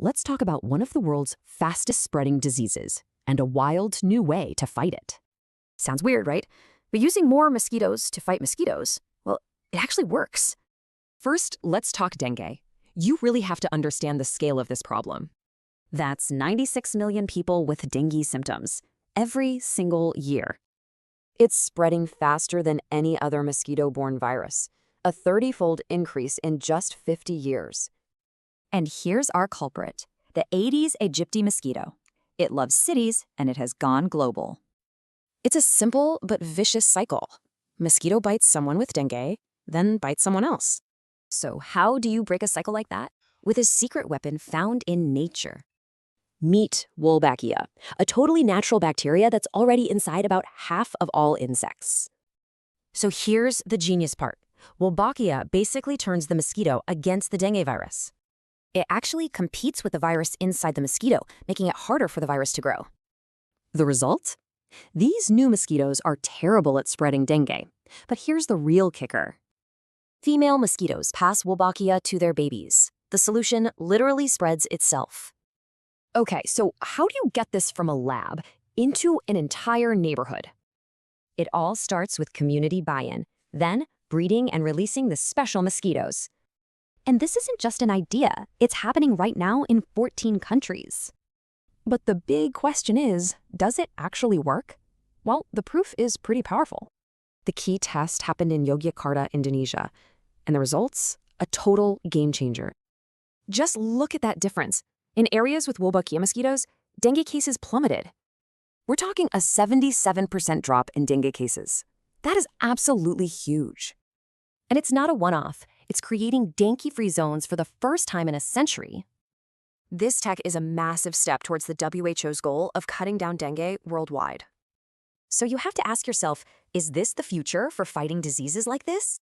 let's talk about one of the world's fastest spreading diseases and a wild new way to fight it. Sounds weird, right? But using more mosquitoes to fight mosquitoes, well, it actually works. First, let's talk dengue. You really have to understand the scale of this problem. That's 96 million people with dengue symptoms every single year. It's spreading faster than any other mosquito-borne virus, a 30-fold increase in just 50 years. And here's our culprit, the Aedes aegypti mosquito. It loves cities, and it has gone global. It's a simple but vicious cycle. Mosquito bites someone with dengue, then bites someone else. So how do you break a cycle like that? With a secret weapon found in nature. Meet Wolbachia, a totally natural bacteria that's already inside about half of all insects. So here's the genius part. Wolbachia basically turns the mosquito against the dengue virus. It actually competes with the virus inside the mosquito, making it harder for the virus to grow. The result? These new mosquitoes are terrible at spreading dengue. But here's the real kicker. Female mosquitoes pass Wolbachia to their babies. The solution literally spreads itself. Okay, so how do you get this from a lab into an entire neighborhood? It all starts with community buy-in, then breeding and releasing the special mosquitoes. And this isn't just an idea. It's happening right now in 14 countries. But the big question is, does it actually work? Well, the proof is pretty powerful. The key test happened in Yogyakarta, Indonesia, and the results? A total game changer. Just look at that difference. In areas with Wolbachia mosquitoes, dengue cases plummeted. We're talking a 77% drop in dengue cases. That is absolutely huge. And it's not a one-off. It's creating dengue-free zones for the first time in a century. This tech is a massive step towards the WHO's goal of cutting down dengue worldwide. So you have to ask yourself, is this the future for fighting diseases like this?